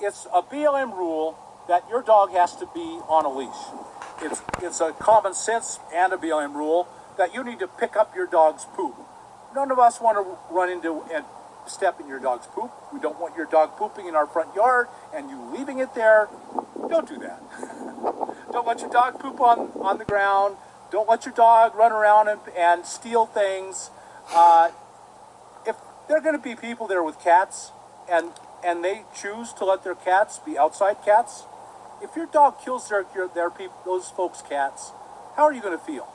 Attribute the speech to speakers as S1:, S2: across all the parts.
S1: It's a BLM rule that your dog has to be on a leash. It's a common sense and a BLM rule that you need to pick up your dog's poop. None of us want to run into and step in your dog's poop. We don't want your dog pooping in our front yard and you leaving it there. Don't do that. Don't let your dog poop on the ground. Don't let your dog run around and steal things. If there are going to be people there with cats and they choose to let their cats be outside cats, if your dog kills those folks' cats, how are you going to feel?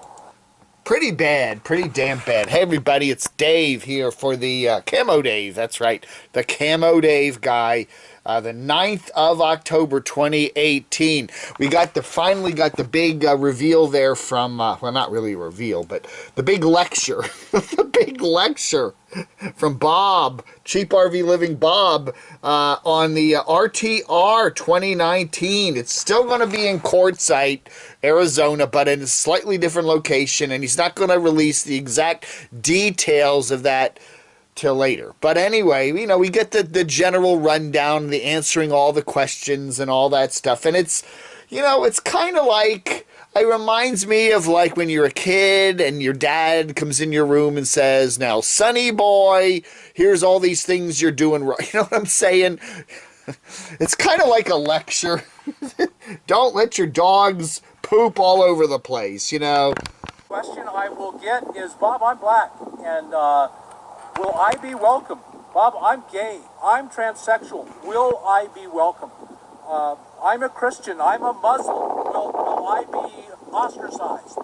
S2: Pretty bad, pretty damn bad. Hey everybody, it's Dave here for the camodave. That's right, the camodave guy. The 9th of October 2018. We finally got the big reveal there from, well, not really a reveal, but the big lecture, the big lecture from Bob, Cheap RV Living Bob, on the RTR 2019. It's still going to be in Quartzsite, Arizona, but in a slightly different location, and he's not going to release the exact details of that till later. But anyway, you know, we get the general rundown, the answering all the questions and all that stuff. And it's, you know, it's kind of like, it reminds me of like when you're a kid and your dad comes in your room and says, now, sonny boy, here's all these things you're doing wrong. You know what I'm saying? It's kind of like a lecture. Don't let your dogs poop all over the place, you know.
S1: Question I will get is, Bob, I'm black, and will I be welcome? Bob, I'm gay. I'm transsexual. Will I be welcome? I'm a Christian. I'm a Muslim. Will I be ostracized?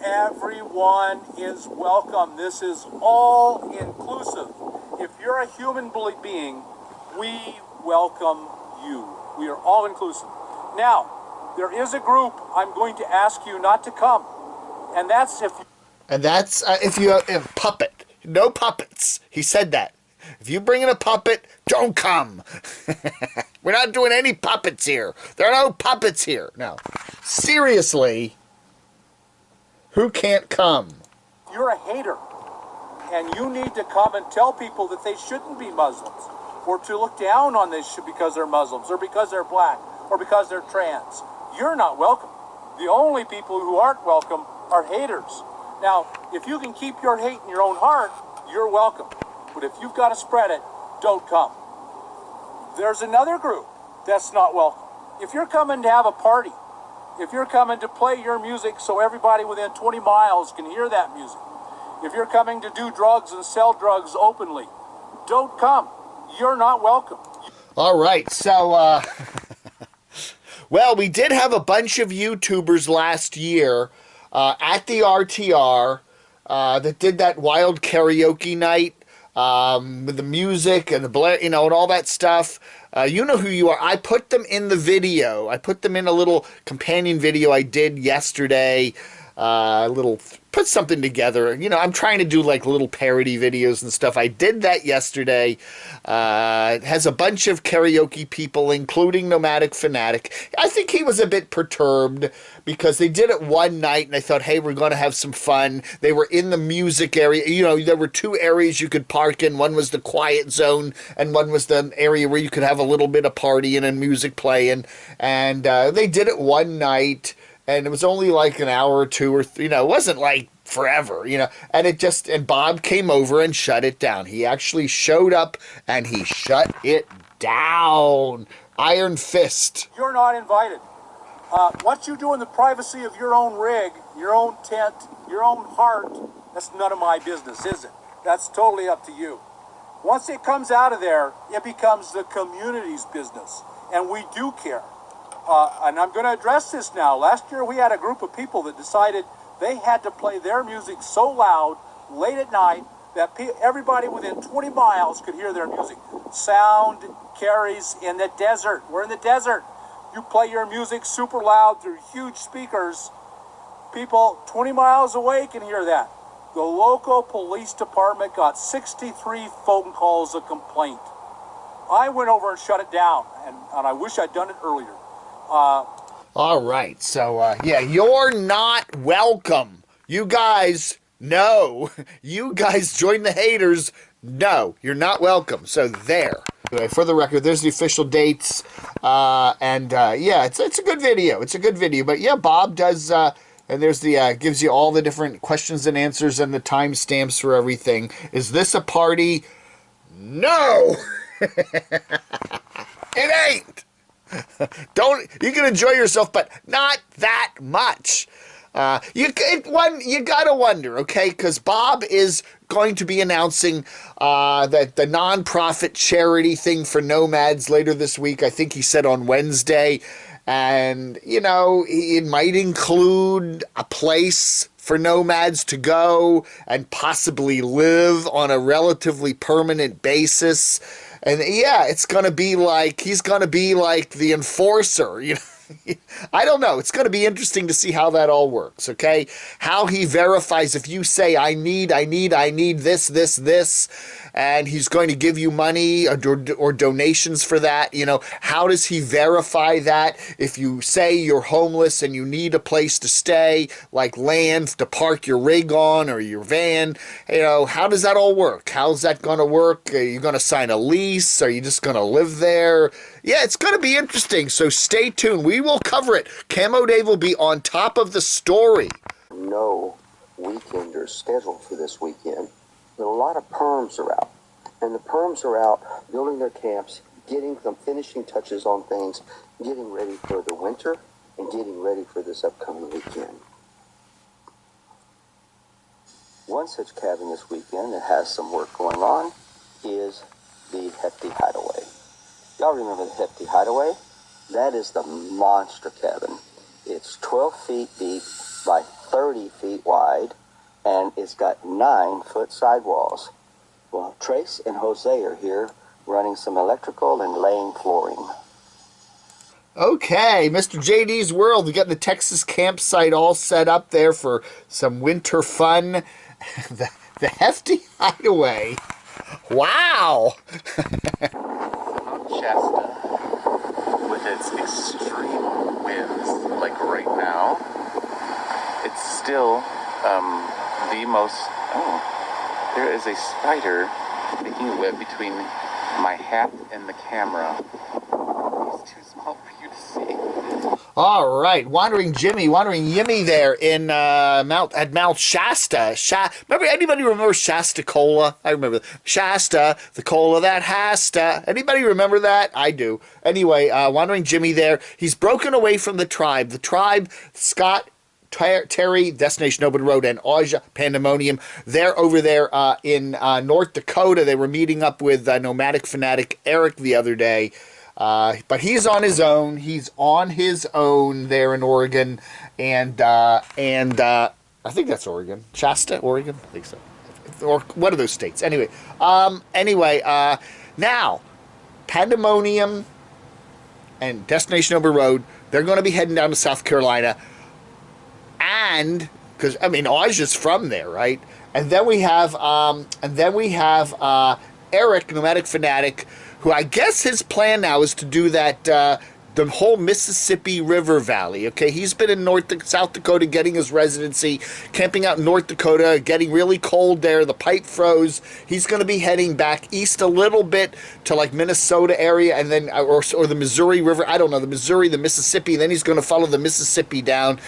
S1: Everyone is welcome. This is all inclusive. If you're a human being, we welcome you. We are all inclusive. Now, there is a group I'm going to ask you not to come, and that's if you have a puppet. No puppets. He said that. If you bring in a puppet, don't come. We're not doing any puppets here. There are no puppets here. No. Seriously, who can't come? You're a hater, and you need to come and tell people that they shouldn't be Muslims, or to look down on this because they're Muslims, or because they're black, or because they're trans. You're not welcome. The only people who aren't welcome are haters. Now, if you can keep your hate in your own heart, you're welcome. But if you've got to spread it, don't come. There's another group that's not welcome. If you're coming to have a party, if you're coming to play your music so everybody within 20 miles can hear that music, if you're coming to do drugs and sell drugs openly, don't come. You're not welcome.
S2: All right, so, well, we did have a bunch of YouTubers last year at the RTR that did that wild karaoke night with the music and the you know, and all that stuff. You know who you are. I put them in the video. I put them in a little companion video I did yesterday. Put something together. You know, I'm trying to do like little parody videos and stuff. I did that yesterday. It has a bunch of karaoke people, including Nomadic Fanatic. I think he was a bit perturbed because they did it one night and I thought, hey, we're going to have some fun. They were in the music area. You know, there were two areas you could park in. One was the quiet zone and one was the area where you could have a little bit of partying and music playing. And they did it one night. And it was only like an hour or two or you know, it wasn't like forever, you know, and Bob came over and shut it down. He actually showed up and he shut it down. Iron fist.
S1: You're not invited. What you do in the privacy of your own rig, your own tent, your own heart, that's none of my business, is it? That's totally up to you. Once it comes out of there, it becomes the community's business, and we do care. And I'm going to address this now. Last year we had a group of people that decided they had to play their music so loud, late at night, that everybody within 20 miles could hear their music. Sound carries in the desert. We're in the desert. You play your music super loud through huge speakers. People 20 miles away can hear that. The local police department got 63 phone calls of complaint. I went over and shut it down, and I wish I'd done it earlier.
S2: All right, so, yeah, you're not welcome. You guys, no. You guys join the haters. No, you're not welcome. So there. Anyway, for the record, there's the official dates, yeah, it's a good video. It's a good video, but yeah, Bob does, and there's the gives you all the different questions and answers and the timestamps for everything. Is this a party? No, it ain't. You can enjoy yourself, but not that much. You gotta wonder, okay? Because Bob is going to be announcing that the nonprofit charity thing for Nomads later this week. I think he said on Wednesday, and you know, it might include a place for nomads to go and possibly live on a relatively permanent basis. And yeah, it's gonna be like he's gonna be like the enforcer, you know. I don't know. It's going to be interesting to see how that all works, okay? How he verifies if you say, I need this, and he's going to give you money or donations for that, you know, how does he verify that? If you say you're homeless and you need a place to stay, like land to park your rig on or your van, you know, how does that all work? How's that going to work? Are you going to sign a lease? Are you just going to live there? Yeah, it's going to be interesting, so stay tuned. We will cover it. Camo Dave will be on top of the story.
S3: No weekenders scheduled for this weekend. But a lot of perms are out. And the perms are out building their camps, getting some finishing touches on things, getting ready for the winter, and getting ready for this upcoming weekend. One such cabin this weekend that has some work going on is the Hefty Hideaway. Y'all remember the Hefty Hideaway? That is the monster cabin. It's 12 feet deep by 30 feet wide, and it's got 9-foot sidewalls. Well, Trace and Jose are here running some electrical and laying flooring.
S2: Okay, Mr. JD's World. We got the Texas campsite all set up there for some winter fun. the Hefty Hideaway. Wow.
S4: Shasta, with its extreme winds, like right now, it's still the most. Oh, there is a spider making a web between my hat and the camera. It's too small for you to see.
S2: All right, Wandering Yimmy there in Mount Shasta. Remember, anybody remember Shasta Cola? I remember Shasta, the cola that has to. Anybody remember that? I do. Anyway, Wandering Jimmy there. He's broken away from the tribe. The tribe, Scott, Terry, Destination Nomad Road, and Aja Pandemonium. They're over there in North Dakota. They were meeting up with Nomadic fanatic Eric the other day. But he's on his own. He's on his own there in Oregon, and I think that's Oregon, Shasta, Oregon. I think so, or one of those states. Anyway, now Pandemonium and Destination Nomad Road. They're going to be heading down to South Carolina, and because I mean Aja's from there, right? And then we have Eric, Nomadic fanatic, who I guess his plan now is to do that, the whole Mississippi River Valley, okay? He's been in South Dakota getting his residency, camping out in North Dakota, getting really cold there, the pipe froze. He's going to be heading back east a little bit to like Minnesota area, and then, or the Missouri River, I don't know, the Missouri, the Mississippi, and then he's going to follow the Mississippi down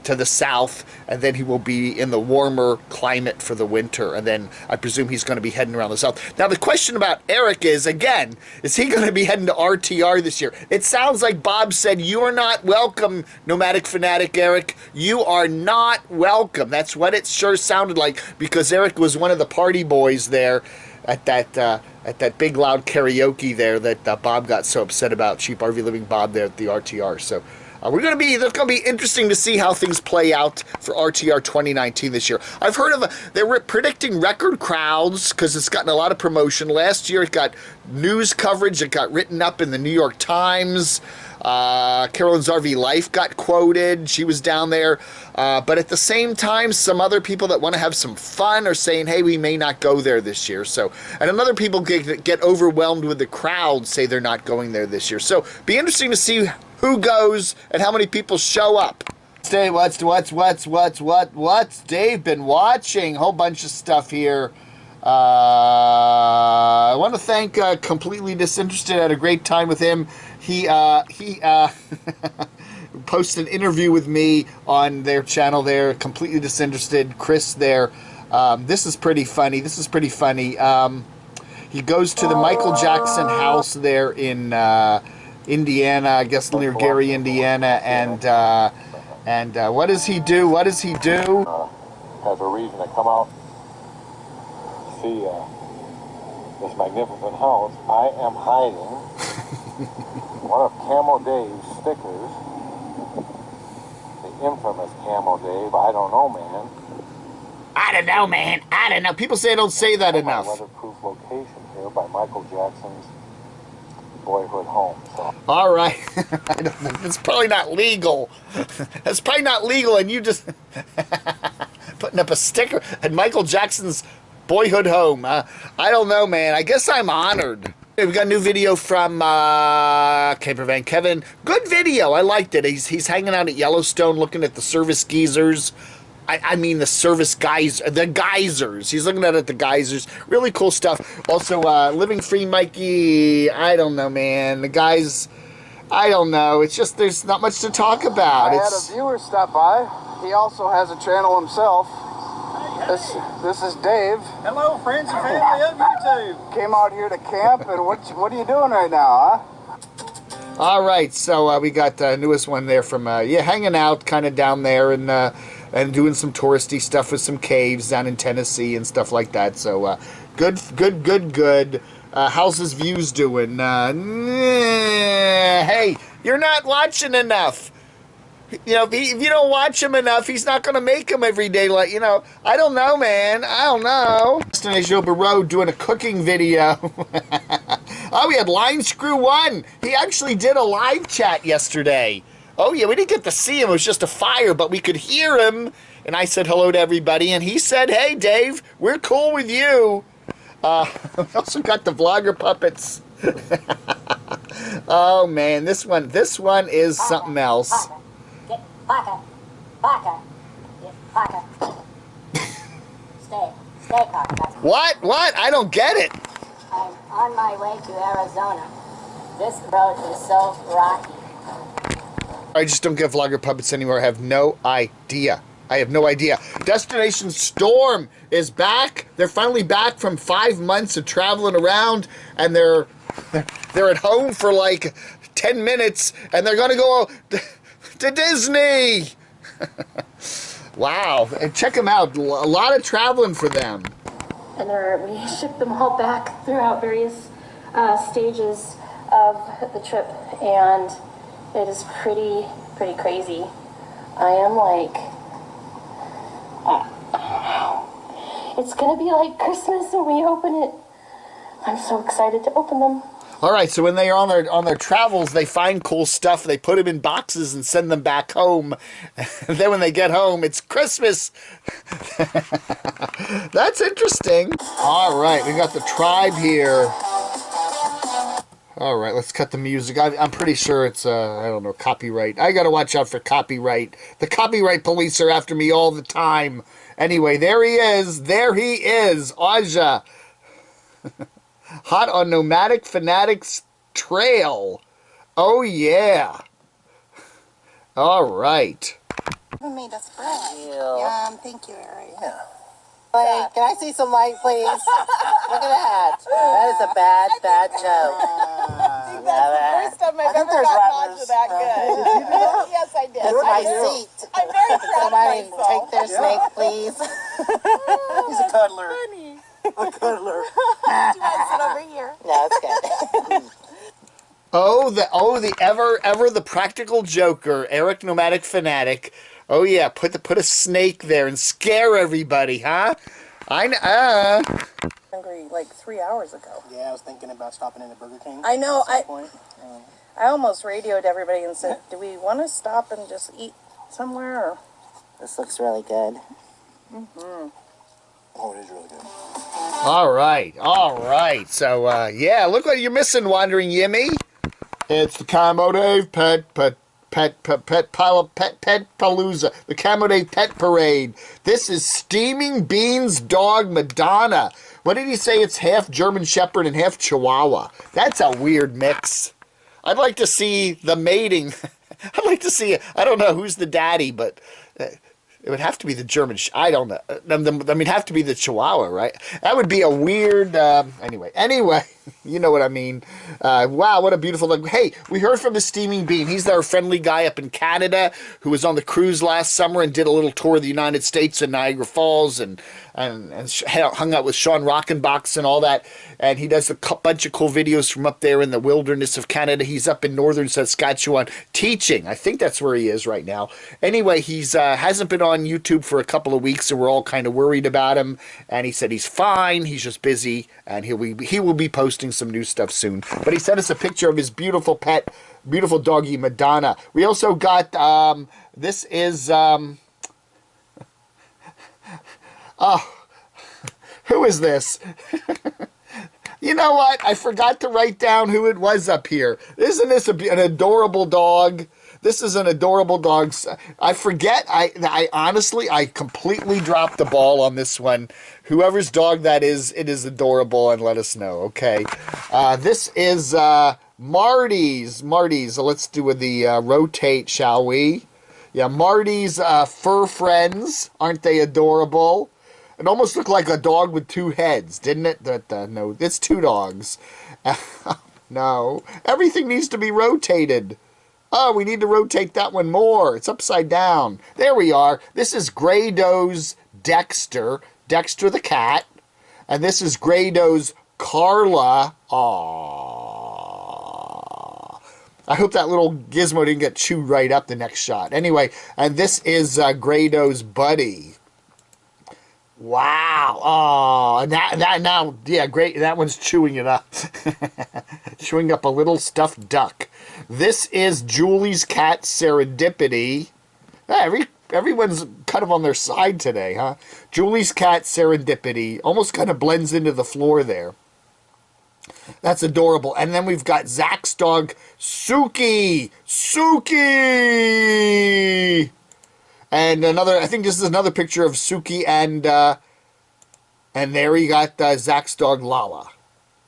S2: to the south, and then he will be in the warmer climate for the winter, and then I presume he's going to be heading around the south. Now the question about Eric is, again, is he going to be heading to RTR this year? It sounds like Bob said, you are not welcome, Nomadic fanatic Eric. You are not welcome. That's what it sure sounded like, because Eric was one of the party boys there at that big loud karaoke there that Bob got so upset about, Cheap RV Living Bob there at the RTR. So it's going to be interesting to see how things play out for RTR 2019 this year. I've heard of they're predicting record crowds because it's gotten a lot of promotion. Last year it got news coverage. It got written up in the New York Times. Carolyn's RV Life got quoted. She was down there. But at the same time, some other people that want to have some fun are saying, hey, we may not go there this year. So, and another people get overwhelmed with the crowd, say they're not going there this year. So, be interesting to see who goes and how many people show up. Dave, what's Dave been watching? Whole bunch of stuff here. I want to thank Completely Disinterested. I had a great time with him. He posted an interview with me on their channel there, Completely Disinterested, Chris there. This is pretty funny. He goes to the Michael Jackson house there in Indiana, I guess near Gary, Indiana, and what does he do?
S5: Has a reason to come out, see this magnificent house. I am hiding one of Camo Dave's stickers, the infamous Camo Dave. I don't know, man.
S2: I don't know, man. I don't know. People say I don't say that enough.
S5: Weatherproof location here by Michael Jackson's boyhood home. So.
S2: All right. It's probably not legal. That's probably not legal, and you just putting up a sticker at Michael Jackson's boyhood home. I don't know, man. I guess I'm honored. We got a new video from Camper Van Kevin. Good video. I liked it. He's hanging out at Yellowstone looking at the service geysers. I mean the service guys, the geysers. He's looking at the geysers. Really cool stuff. Also, Living Free Mikey. I don't know, man. The guys, I don't know. It's just there's not much to talk about.
S6: I had a viewer stop by. He also has a channel himself. This is Dave.
S7: Hello, friends and family of YouTube.
S6: Came out here to camp, and what are you doing right now, huh?
S2: All right, so we got the newest one there from hanging out kind of down there and doing some touristy stuff with some caves down in Tennessee and stuff like that. So good. How's his views doing? Hey, you're not watching enough. You know, if you don't watch him enough, he's not going to make them every day. Like, you know, I don't know, man. I don't know. Destination Open Road doing a cooking video. Oh, we had Line Screw 1. He actually did a live chat yesterday. Oh, yeah, we didn't get to see him. It was just a fire, but we could hear him. And I said hello to everybody, and he said, hey, Dave, we're cool with you. We also got the Vlogger Puppets. Oh, man, this one is something else.
S8: Parker. Stay, Parker.
S2: What? I don't get it.
S8: I'm on my way to Arizona. This road is so rocky.
S2: I just don't get Vlogger Puppets anymore. I have no idea. Destination Storm is back. They're finally back from 5 months of traveling around, and they're at home for like 10 minutes, and they're gonna go to Disney. Wow, and check them out. A lot of traveling for them.
S9: And we shipped them all back throughout various stages of the trip, and it is pretty crazy. I am like, I don't know. It's gonna be like Christmas when we open it. I'm so excited to open them.
S2: All right, so when they are on their travels, they find cool stuff. They put them in boxes and send them back home. And then when they get home, it's Christmas. That's interesting. All right, we got the tribe here. All right, let's cut the music. I'm pretty sure it's, I don't know, copyright. I got to watch out for copyright. The copyright police are after me all the time. Anyway, there he is. Aja. Hot on Nomadic Fanatics Trail. Oh, yeah. All right.
S10: You made us spread. Thank you, Ari. Yeah. Like, can I see some light, please? Look at that. That is a bad joke.
S11: I think that's the first time I've ever gotten onto that good. Yes, I did.
S10: That's my seat.
S11: I'm very proud
S10: Somebody
S11: of myself.
S10: take their snake, please.
S11: He's a cuddler. Funny.
S10: A cuddler.
S11: Do you want to sit over here?
S10: No, it's good.
S2: the ever the practical joker, Eric Nomadic Fanatic. Oh yeah, put a snake there and scare everybody, huh?
S11: Hungry like 3 hours ago.
S10: Yeah, I was thinking about stopping in a Burger King.
S11: I know. I almost radioed everybody and said, "Do we want to stop and just eat somewhere?" Or?
S10: This looks really good.
S11: Mm-hmm.
S10: Oh, it is really good.
S2: All right. So, yeah, look what you're missing, Wandering Yimmy. It's the camodave pet Pet Palooza, the camodave pet parade. This is Steaming Beans dog Madonna. What did he say? It's half German Shepherd and half Chihuahua. That's a weird mix. I'd like to see the mating. I'd like to see it. I don't know who's the daddy, but it would have to be the German. I don't know. I mean, it'd have to be the Chihuahua, right? That would be a weird. Anyway, you know what I mean. Wow, what a beautiful look. Hey, we heard from the Steaming Bean. He's our friendly guy up in Canada who was on the cruise last summer and did a little tour of the United States and Niagara Falls and hung out with Sean Rockenbach and all that. And he does a bunch of cool videos from up there in the wilderness of Canada. He's up in northern Saskatchewan teaching. I think that's where he is right now. Anyway, he's hasn't been on YouTube for a couple of weeks, so we're all kind of worried about him. And he said he's fine. He's just busy, and he will be posting some new stuff soon. But he sent us a picture of his beautiful pet, beautiful doggy Madonna. We also got this is who is this? You know what? I forgot to write down who it was up here. Isn't this an adorable dog? This is an adorable dog. I forget. I honestly, I completely dropped the ball on this one. Whoever's dog that is, it is adorable, and let us know, okay? This is Marty's. Marty's. Let's do the rotate, shall we? Yeah, Marty's fur friends. Aren't they adorable? It almost looked like a dog with two heads, didn't it? No, it's two dogs. No, everything needs to be rotated. Oh, we need to rotate that one more. It's upside down. There we are. This is Grado's Dexter. Dexter the cat. And this is Grado's Carla. Aww. I hope that little gizmo didn't get chewed right up the next shot. Anyway, and this is Grado's Buddy. Wow. Oh, and that now, yeah, great. That one's chewing it up. Chewing up a little stuffed duck. This is Julie's cat, Serendipity. Everyone's kind of on their side today, huh? Julie's cat, Serendipity. Almost kind of blends into the floor there. That's adorable. And then we've got Zach's dog, Suki. Suki! And another, I think this is another picture of Suki and there you got Zach's dog, Lala.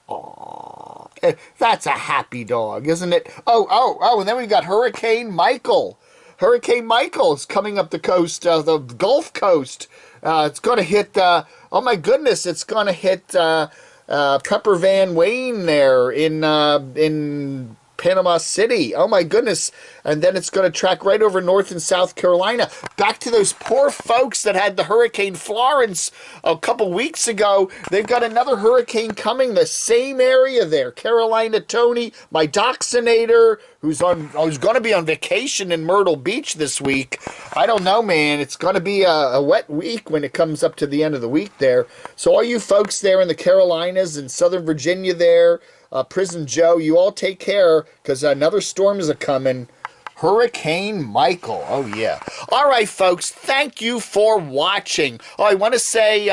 S2: Aww. That's a happy dog, isn't it? Oh, and then we got Hurricane Michael. Hurricane Michael is coming up the coast, the Gulf Coast. It's going to hit, oh my goodness, it's going to hit Pepper Van Wayne there in Panama City. Oh my goodness. And then it's going to track right over North and South Carolina. Back to those poor folks that had the Hurricane Florence a couple weeks ago. They've got another hurricane coming, the same area there. Carolina Tony, my dachshundator, who's going to be on vacation in Myrtle Beach this week. I don't know, man. It's going to be a wet week when it comes up to the end of the week there. So all you folks there in the Carolinas and Southern Virginia there, Prison Joe, you all take care, because another storm is a-coming. Hurricane Michael. Oh, yeah. All right, folks. Thank you for watching. Oh, I want to say,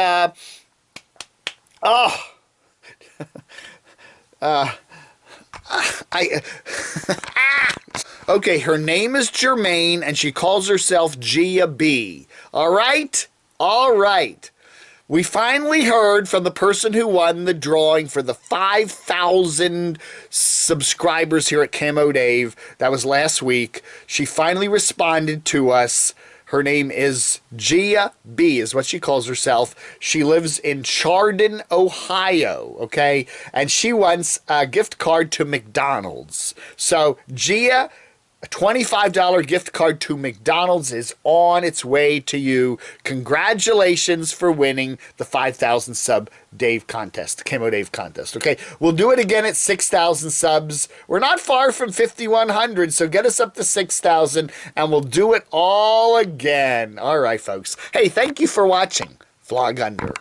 S2: okay, her name is Jermaine, and she calls herself Gia B. All right? All right. We finally heard from the person who won the drawing for the 5,000 subscribers here at camodave. That was last week. She finally responded to us. Her name is Gia B, is what she calls herself. She lives in Chardon, Ohio, okay? And she wants a gift card to McDonald's. So, Gia, a $25 gift card to McDonald's is on its way to you. Congratulations for winning the 5,000 sub Dave contest, Camo Dave contest. Okay, we'll do it again at 6,000 subs. We're not far from 5,100, so get us up to 6,000 and we'll do it all again. All right, folks. Hey, thank you for watching. Vlog under.